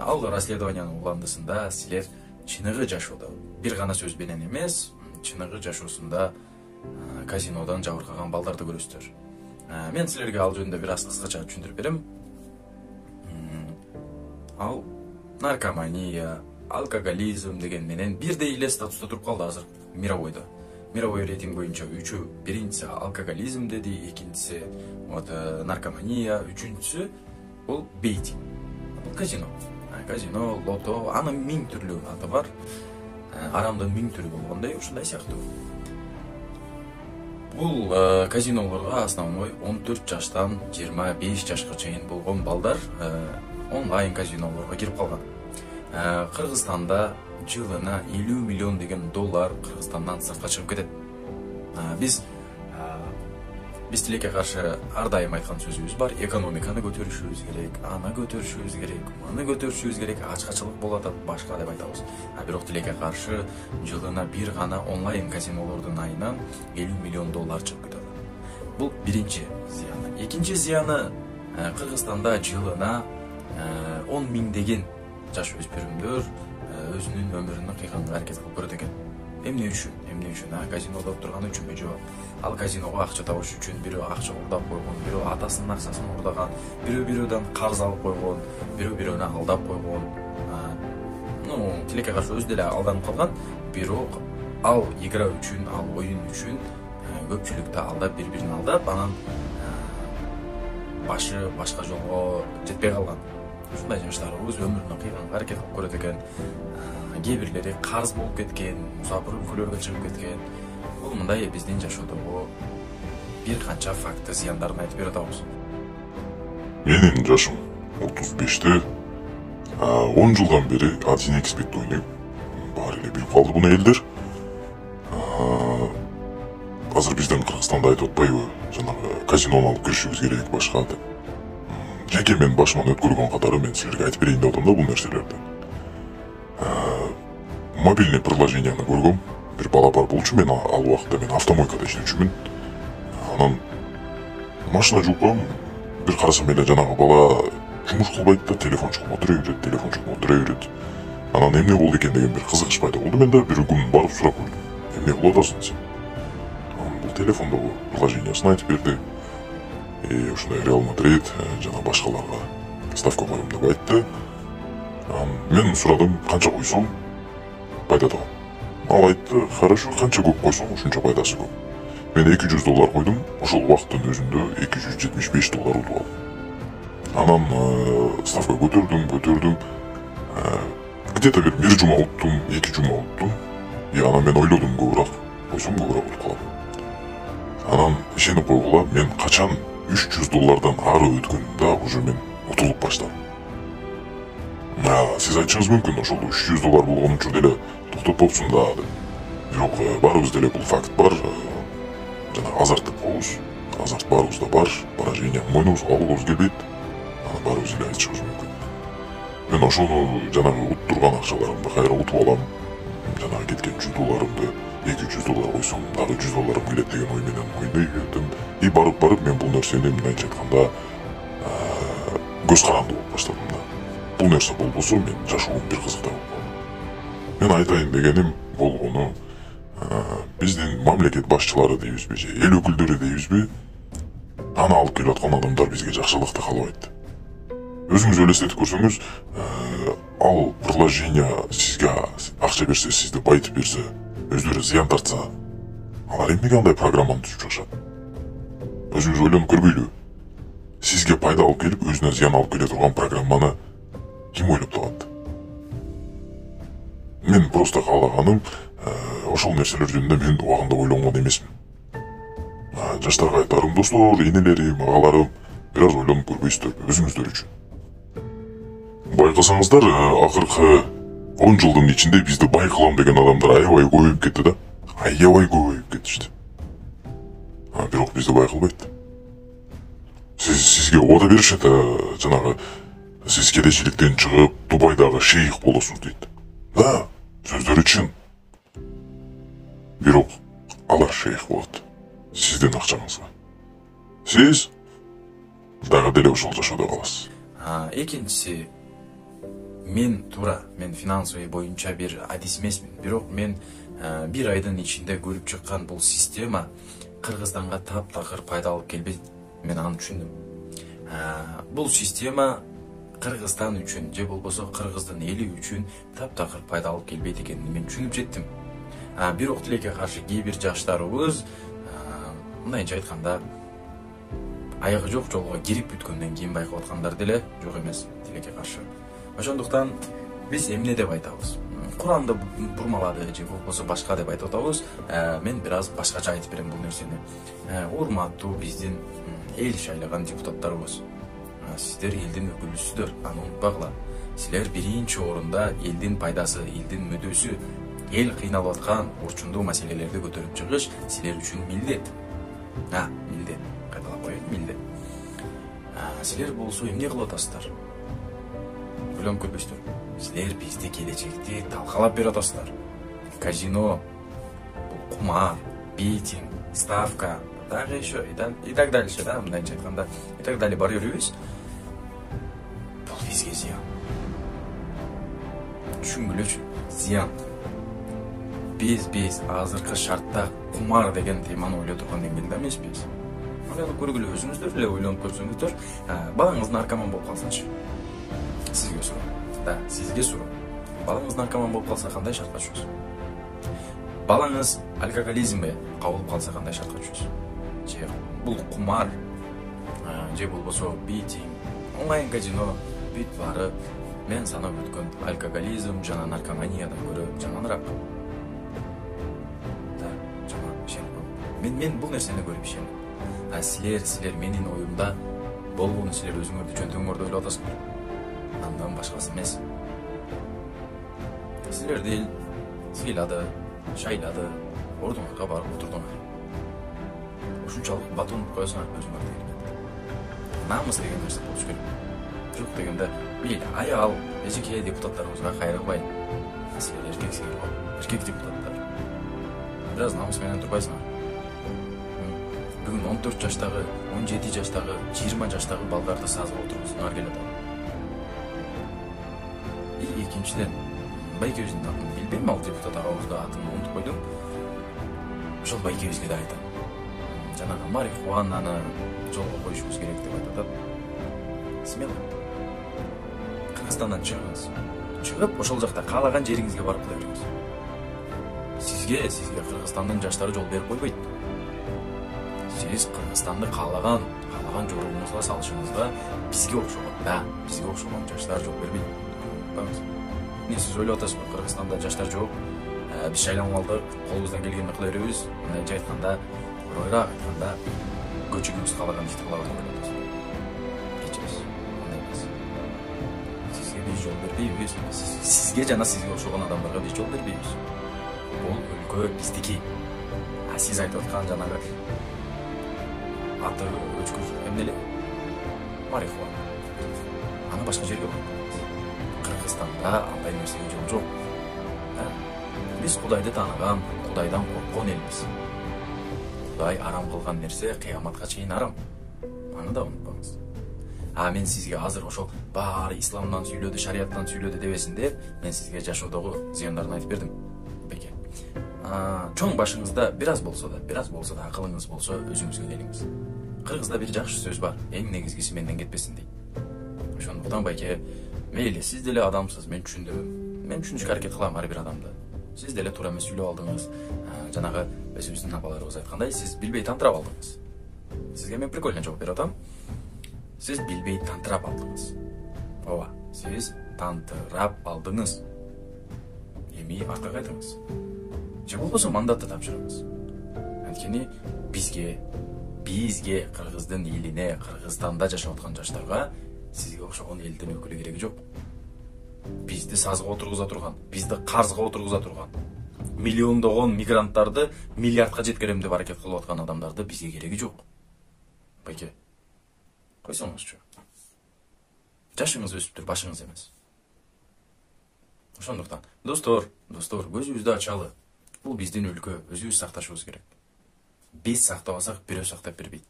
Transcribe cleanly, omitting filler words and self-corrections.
алгы расследованиянын уландысында силер чыныгы жашоодо бир гана сөз менен эмес, чыныгы жашоосунда казинодон жабыркаган балдарды көрөсүздөр. Мен силерге ал жөнүндө бир аз кыскача түшүндүрүп берем. Ал наркомания, алкоголизм деген менен бирдей эле статуста туруп калды азыр мировойдо. Мировой рейтинг боюнча үчөө, биринчиси алкоголизм деди, экинчиси наркомания, үчүнчүсү бул бейтинг. Бул казино. Казино, лото, анын 1000 түрлүү аты бар. Арамдын 1000 түрү болгондой, ушундай сыяктуу. Бул казинолорго основной 14 жаштан 25 жашка чейин болгон балдар онлайн казинолорго кирип калган. Кыргызстанда жылына 50 миллион деген доллар Кыргызстандан сыртка чыгып кетет. Биз тилекке каршы ар дайым айткан сөзүбүз бар: экономиканы көтөрүшүбүз керек, аны көтөрүшүбүз керек, маны көтөрүшүбүз керек, ачкачылык болуп атат, башка деп айтабыз. Бирок тилекке каршы жылына бир гана онлайн казинолордун айынан 50 миллион доллар чыгып кетет. Бул биринчи зыяны. Экинчи зыяны, Кыргызстанда жылына 10 миңдеген жаш өспүрүмдөр өзүнүн өмүрүн кыйганга аракет кылып көрөт экен. Эмне үчүн? Казинода отурган үчүнбү жок? Ал казиного акча табыш үчүн бирөө акча урдап койгон, бирөө атасынын акчасын урдаган, бирөөдөн карыз алып койгон, бирөөнү алдап койгон. Тилекке каршы өзү деле алданып калган. Бирок ал игра үчүн, ал оюн үчүн көпчүлүктү алдап, бири-бирин алдап, анан башы башка жолго жетпей калган. Ушундай жаштарыбыз өмүрүнө кыйганга аракет кылып көрөт экен. Кээ бирлери карыз болуп кеткен, мусапыр өлкөлөргө чыгып кеткен. Бул мындай биздин жашоодогу бир канча факты, зыяндарын айтып бере атабыз. Менин жашым 35-те. 10 жылдан бери 1x bet ойнойм. Баары эле билип калды буну элдер. Азыр бизден Кыргызстанда айтып атпайбы, жанагы казинону алып киришибиз керек башка деп. Жеке мен башыман өткөргөн катары мен силерге айтып берейин деп атам да бул нерселерди. Мобильный приложенияны көргөм. Бир бала бар болчу, мен ал убакытта мен автомойкада иштечүмүн. Анан машина жуупкам, бир карасам эле жанагы бала жумуш кылбайт да, телефон чукуп отура берет. Анан эмне болду экен деген бир кызыгыш пайда болду. Мен да бир күн барып сурап көрдүм. Эмне кылып атасың сен? Бул телефондогу приложениясын айтып берди. Ушундай Реал Мадрид жана башкаларга ставка коем деп айтты. Мен сурадым, канча койсом пайда табам. Ал айтты, хорошо, канча көп койсоң ушунча пайдасы көп. Мен $200 койдум, ошол убакыттын өзүндө $275 утуп алдым. Анан ставка көтөрдүм. Где-то бир жума уттум, 2 жума уттум. Анан мен ойлодум, көбүрөөк койсом көбүрөөк утуп калам. Анан ишенип койгула, мен качан $300 ары өткөндө уже мен утулуп баштадым. Сиз айтышыңыз мүмкүн, ошол $300 болгон үчүн деле токтотпопсуң да деп. Бирок баарыбызда эле бул факт бар. Жана азарт деп коебуз. Азарт баарыбызда бар. Пораженияны мойнубузга алгыбыз келбейт. Анан баарыбыз эле айтышыбыз мүмкүн. Мен ошону жанагы уттурган акчаларымды кайра утуп алам. Жанагы кеткен $100 $200 койсом дагы $100 келет деген ой менен ойной бердим. Барып мен бул нерсени мындайча айтканда көз каранды болуп баштадым да. Бул нерсе болбосо мен жашоом бир кызыктай болуп калды. Мен айтайын дегеним болгону, биздин мамлекет башчылары дейбизби же эл өкүлдөрү дейбизби, аны алып келип аткан адамдар бизге жакшылыкты каалабайт. Өзүңүз элестетип көрсөңүз, ал приложение сизге акча берсе, сизди байтып берсе, өздөрү зыян тартса, алар эмнеге андай программаны түзүп чыгышат? Өзүңүз ойлонуп көрбөйлүбү? Сизге пайда алып келип, өзүнө зыян алып келе турган программаны ким ойлоп табат? Мен просто каалаганым, ошол нерселер жөнүндө мен убагында ойлонгон эмесмин. Жаштарга айтарым, достор, энелерим, агаларым, бир аз ойлонуп көрбөйсүздөрбү өзүңүздөр үчүн? Байкасаңыздар, акыркы 10 жылдын ичинде бизди бай кылам деген адамдар аябай көбөйүп кетти да. Аябай көбөйүп кетишти. Бирок бизди бай кылбайт. Сизге убада беришет, жанагы сиз кедейчиликтен чыгып, Дубайдагы шейх болосуз дейт. Да, сөздөрү чын. Бирок алар шейх болот сиздин акчаңызга. Сиз дагы деле ошол жашоодо каласыз. Экинчиси, мен финансовый боюнча бир адис эмесмин, бирок мен бир айдын ичинде көрүп чыккан бул система Кыргызстанга таптакыр пайда алып келбейт. Мен аны түшүндүм. Бул система Кыргызстан үчүн же болбосо Кыргыздын эли үчүн таптакыр пайда алып келбейт экенин мен түшүнүп жеттим. Бирок тилекке каршы кээ бир жаштарыбыз мындайча айтканда аягы жок жолго кирип бүткөндөн кийин байкап аткандар деле жок эмес тилекке каршы. Ошондуктан биз эмне деп айтабыз? Куранды бурмалады же болбосо башка деп айтып атабыз. Мен бир аз башкача айтып берем бул нерсени. Урматтуу биздин эл шайлаган депутаттарыбыз. Сиздер элдин өкүлүсүздөр, аны унутпагыла. Силер биринчи орунда элдин пайдасы, элдин мүддөсү, эл кыйналып аткан урчундуу маселелерди көтөрүп чыгыш силер үчүн милдет. Милдет. Кайталап коеюн, милдет. Силер болсо эмне кылып атасыздар? Ойлонуп көрбөйсүздөр. Силер бизди келечекти талкалап берип атасыздар. Казино, бул кумар, бейтинг, ставка, дагы еще и так дальше, да, мындайча айтканда, и так далее бар беребиз. Бул бизге зыян. Түшүнгүлөчү, зыян. Биз азыркы шартта кумар деген теманы ойлой турган деңгээлде эмеспиз. Ойлонуп көргүлө, өзүңүздөр эле ойлонуп көрсөңүздөр, балаңыз наркоман болуп калсачы. Сизге суроо. Сизге суроо. Балаңыз наркоман болуп калса кандай шартка түшөсүз? Балаңыз алкоголизмге кабылып калса кандай шартка түшөсүз? Же бул кумар, же болбосо бейтинг, онлайн казино, бүт бары мен санап өткөн алкоголизм жана наркоманиядан көрө жаманыраак. Мен бул нерсени көрүп ишенем. Силер менин оюмда болгону силер өзүңөрдү жөнтөңөрдү ойлоп атасыздар. Андан башкасы эмес. Силерди эл сыйлады, шайлады, ордуңарга барып отурдуңар. Ушунчалык батонуп коесуңар өзүңөрдү. Намыс деген нерсе болуш керек. Жок дегенде, мейли аял, эжеке депутаттарыбызга кайры кылбайын. Силер эркексиңер, эркек депутаттар. Бир аз намыс менен турбайсыңар. Бүгүн 14 жаштагы, 17 жаштагы, 20 жаштагы балдарды сазып отургузуңар келет. Экинчиден, байкебиздин атын билбейм, ал депутат агабызда атын унутуп койдум. Ошол байкебизге да айтам. Жанагы марихуананы жолго коюшубуз керек деп айтып атат. Смело. Кыргызстандан чыгыңыз. Чыгып, ошол жакта каалаган жериңизге барып кыла бериңиз. Сизге Кыргызстандын жаштары жол берип койбойт. Сиз Кыргызстанды каалаган жолуңузга салышыңызга бизге окшогон жаштар жол бербейт. Сиз ойлоп атасызбы, Кыргызстанда жаштар жок, биз шайланып алдык, колубуздан келгенди кыла беребиз. Мындайча айтканда, оройраак айтканда, көчүгүбүз каалаган ишти кыла беребиз деп атасыз. Кечириз, андай эмес. Сизге биз жол бербейбиз. Сизге жана сизге окшогон адамдарга биз жол бербейбиз. Бул өлкө биздики. Сиз айтып аткан жанагы аты өчкүр эмнеле? Марихуана. Аны башка жерге коюп. Кыргызстанда андай нерсеге жол жок. Биз Кудайды тааныган, Кудайдан корккон элбиз. Кудай арам кылган нерсе кыяматка чейин арам. Аны да унутпаңыз. Мен сизге азыр ошол баары исламдан сүйлөдү, шарияттан сүйлөдү дебесин деп, мен сизге жашоодогу зыяндарын айтып бердим. Беке. Чоң башыңызда бир аз болсо да акылыңыз болсо өзүңүзгө келиңиз. Кыргызда бир жакшы сөз бар, эң негизгиси менден кетпесин дейт. Ошондуктан байке, мейли, сиз деле адамсыз, мен түшүндүм. Мен түшүнүшкө аракет кылам ар бир адамды. Сиз деле туура эмес сүйлөп алдыңыз. Жанагы өзүбүздүн апаларыбыз айткандай, сиз билбей тантырап алдыңыз. Сизге мен прикольно жооп берип атам. Сиз билбей тантырап алдыңыз. Ооба, сиз тантырап алдыңыз. Эми артка кайтыңыз. Же болбосо мандатты тапшырыңыз. Анткени бизге Кыргыздын элине, Кыргызстанда жашап аткан жаштарга сизге окшогон элдин өкүлү кереги жок. Бизди сазга отургуза турган, бизди карзга отургуза турган, миллиондогон мигранттарды миллиардка жеткирем деп аракет кылып аткан адамдарды бизге кереги жок. Байке, койсоңузчу. Жашыңыз өсүптүр, башыңыз эмес. Ошондуктан, достор, көзүбүздү ачалы. Бул биздин өлкө, өзүбүз сакташыбыз керек. Биз сактабасак, бирөө сактап бербейт.